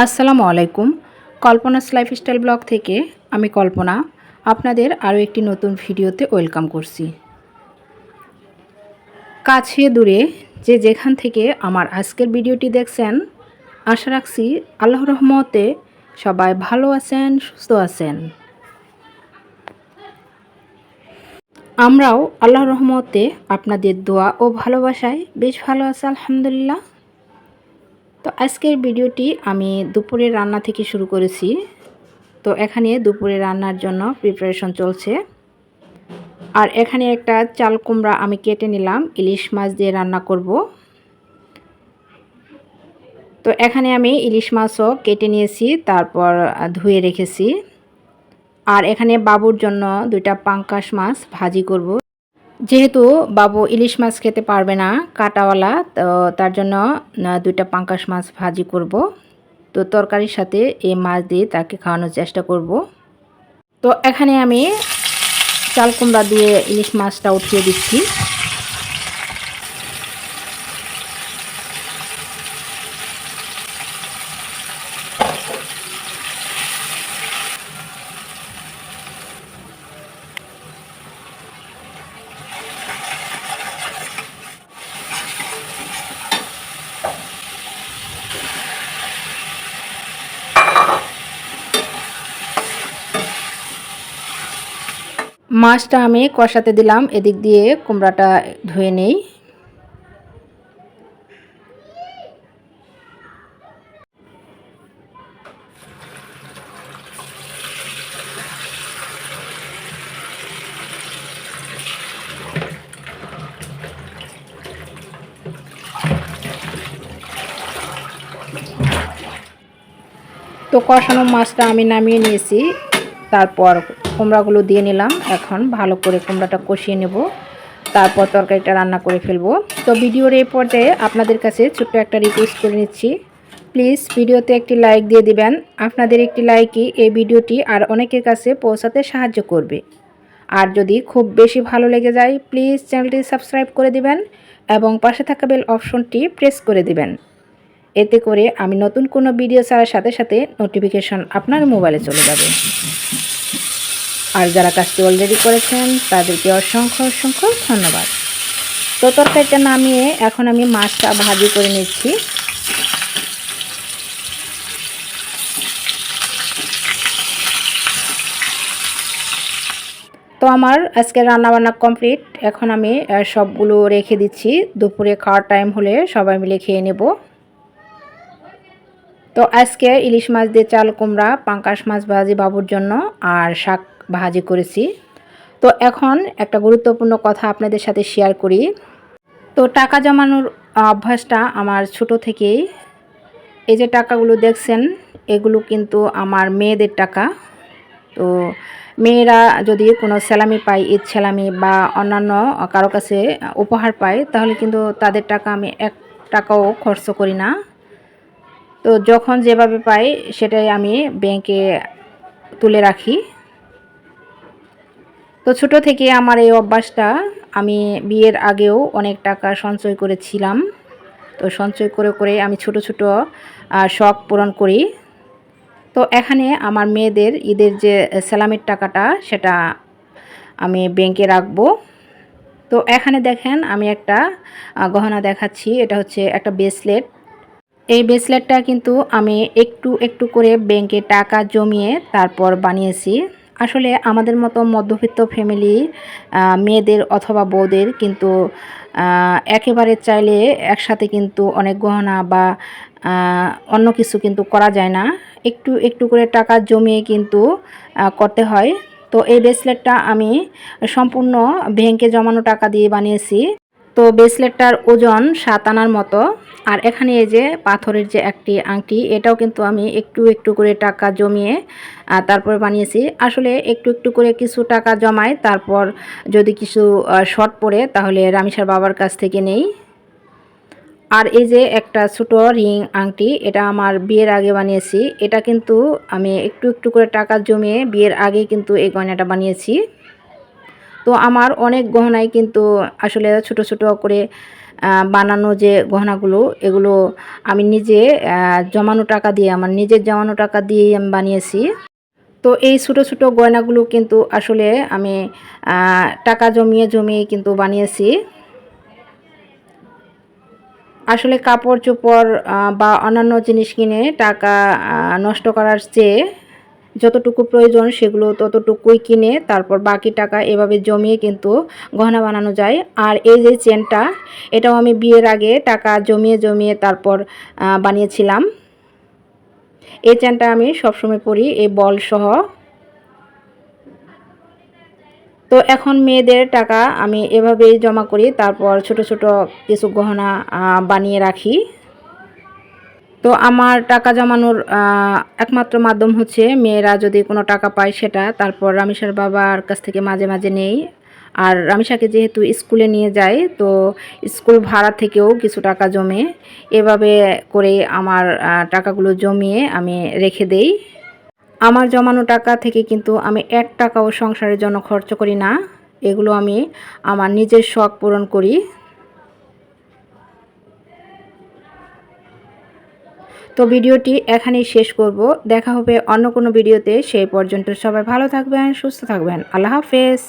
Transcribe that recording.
আসসালামু আলাইকুম। কল্পনাস lifestyle blog থেকে আমি কল্পনা আপনাদের আরও একটি নতুন ভিডিওতে ওয়েলকাম করছি। কাছে দূরে যে যেখান থেকে আমার আজকের ভিডিওটি দেখছেন, আশা রাখছি আল্লাহর রহমতে সবাই ভালো আছেন, সুস্থ আছেন। আমরাও আল্লাহর রহমতে আপনাদের দোয়া ও ভালোবাসায় বেশ ভালো আছি আলহামদুলিল্লাহ। তো আজকের ভিডিওটি আমি দুপুরের রান্না থেকে শুরু করেছি। তো এখানে দুপুরে রান্নার জন্য প্রিপারেশন চলছে। আর এখানে একটা চাল কুমড়া আমি কেটে নিলাম, ইলিশ মাছ দিয়ে রান্না করব। তো এখানে আমি ইলিশ মাছও কেটে নিয়েছি, তারপর ধুয়ে রেখেছি। আর এখানে বাবুর জন্য দুইটা পাঙ্কাশ মাছ ভাজি করব। যেহেতু বাবু ইলিশ মাছ খেতে পারবে না কাঁটাওয়ালা, তো তার জন্য দুইটা পাঙ্কাশ মাছ ভাজি করব। তো তরকারির সাথে এই মাছ দিয়ে তাকে খাওয়ানোর চেষ্টা করব। তো এখানে আমি চাল কুমড়া দিয়ে ইলিশ মাছটা উঠিয়ে দিচ্ছি। মাছটা আমি কষাতে দিলাম, এদিক দিয়ে কুমড়াটা ধুয়ে নেই। তো কষানো মাছটা আমি নামিয়ে নিয়েছি, তারপর কুমড়াগুলো দিয়ে নিলাম। এখন ভালো করে কুমড়াটা কষিয়ে নেব, তারপর তরকারিটা রান্না করে ফেলবো। তো ভিডিওর এই পর্যায়ে আপনাদের কাছে ছোট্ট একটা রিকোয়েস্ট করে নিচ্ছি, প্লিজ ভিডিওতে একটি লাইক দিয়ে দিবেন। আপনাদের একটি লাইকই এই ভিডিওটি আর অনেকের কাছে পৌঁছাতে সাহায্য করবে। আর যদি খুব বেশি ভালো লেগে যায়, প্লিজ চ্যানেলটি সাবস্ক্রাইব করে দিবেন এবং পাশে থাকা বেল অপশনটি প্রেস করে দিবেন। এতে করে আমি নতুন কোনো ভিডিও ছাড়ার সাথে সাথে নোটিফিকেশন আপনার মোবাইলে চলে যাবে। আর যারা কাজটি অলরেডি করেছেন তাদেরকে অসংখ্য অসংখ্য ধন্যবাদ। তো তরকারিটা নামিয়ে এখন আমি মাছটা ভাজি করে নিচ্ছি। তো আমার আজকে রান্নাবান্না কমপ্লিট। এখন আমি সবগুলো রেখে দিচ্ছি, দুপুরে খাওয়ার টাইম হলে সবাই মিলে খেয়ে নেব। তো আজকে ইলিশ মাছ দিয়ে চাল কুমড়া, পাঙ্কাশ মাছ ভাজি বাবুর জন্য, আর শাক ভাজি করেছি। তো এখন একটা গুরুত্বপূর্ণ কথা আপনাদের সাথে শেয়ার করি। তো টাকা জমানোর অভ্যাসটা আমার ছোট থেকেই। এই যে টাকাগুলো দেখছেন, এগুলো কিন্তু আমার মেয়েদের টাকা। তো মেয়েরা যদি কোনো স্যালামি পায়, ঈদ স্যালামি বা অন্যান্য কারো কাছে উপহার পায়, তাহলে কিন্তু তাদের টাকা আমি এক টাকাও খরচ করি না। তো যখন যেভাবে পাই সেটাই আমি ব্যাংকে তুলে রাখি। তো ছোট থেকে আমার এই অভ্যাসটা। আমি বিয়ের আগেও অনেক টাকা সঞ্চয় করেছিলাম। তো সঞ্চয় করে করে আমি ছোট ছোট শখ পূরণ করি। তো এখানে আমার মেয়েদের ঈদের যে স্যালামির টাকাটা, সেটা আমি ব্যাংকে রাখবো। তো এখানে দেখেন আমি একটা গহনা দেখাচ্ছি, এটা হচ্ছে একটা ব্রেসলেট। এই ব্রেসলেটটা কিন্তু আমি একটু একটু করে ব্যাংকে টাকা জমিয়ে তারপর বানিয়েছি। আসলে আমাদের মতো মধ্যবিত্ত ফ্যামিলি মেয়েদের অথবা বউদের কিন্তু একেবারে চাইলে একসাথে কিন্তু অনেক গহনা বা অন্য কিছু কিন্তু করা যায় না। একটু একটু করে টাকা জমিয়ে কিন্তু করতে হয়। তো এই ব্রেসলেটটা আমি সম্পূর্ণ ব্যাংকে জমানো টাকা দিয়ে বানিয়েছি। তো ব্রেসলেটটার ওজন 7 আনার মতো। আর এখানে এই যে পাথরের যে একটি আংটি, এটাও কিন্তু আমি একটু একটু করে টাকা জমিয়ে তারপরে বানিয়েছি। আসলে একটু একটু করে কিছু টাকা জমাই, তারপর যদি কিছু শর্ট পড়ে তাহলে রামিসার বাবার কাছ থেকে নেই। আর এই যে একটা ছোট রিং আংটি, এটা আমার বিয়ের আগে বানিয়েছি। এটা কিন্তু আমি একটু একটু করে টাকা জমিয়ে বিয়ের আগে কিন্তু এই গয়নাটা বানিয়েছি। তো আমার অনেক গহনাই কিন্তু আসলে ছোট ছোট করে বানানো যে গহনাগুলো, এগুলো আমি নিজে জমানো টাকা দিয়ে, আমার নিজের জমানো টাকা দিয়েই আমি বানিয়েছি। তো এই ছোটো ছোটো গয়নাগুলো কিন্তু আসলে আমি টাকা জমিয়ে জমিয়ে কিন্তু বানিয়েছি। আসলে কাপড় চোপড় বা অন্যান্য জিনিস কিনে টাকা নষ্ট করার চেয়ে যতটুকু প্রয়োজন সেগুলো ততটুকুই কিনে তারপর বাকি টাকা এভাবে জমিয়ে কিন্তু গহনা বানানো যায়। আর এই যে চেনটা, এটাও আমি বিয়ের আগে টাকা জমিয়ে জমিয়ে তারপর বানিয়েছিলাম। এই চেনটা আমি সবসময় পরি, এই বল সহ। তো এখন মেয়েদের টাকা আমি এভাবেই জমা করি, তারপর ছোট ছোট কিছু গহনা বানিয়ে রাখি। তো আমার টাকা জমানোর একমাত্র মাধ্যম হচ্ছে মেয়েরা যদি কোনো টাকা পায় সেটা, তারপর রামিসার বাবার কাছ থেকে মাঝে মাঝে নেই। আর রামিসাকে যেহেতু স্কুলে নিয়ে যায়, তো স্কুল ভাড়া থেকেও কিছু টাকা জমে। এভাবে করে আমার টাকাগুলো জমিয়ে আমি রেখে দেই। আমার জমানো টাকা থেকে কিন্তু আমি ১ টাকাও সংসারের জন্য খরচ করি না। এগুলো আমি আমার নিজের শখ পূরণ করি। তো ভিডিওটি এখানেই শেষ করব। দেখা হবে অন্য কোনো ভিডিওতে। সেই পর্যন্ত সবাই ভালো থাকবেন, সুস্থ থাকবেন। আল্লাহ হাফেজ।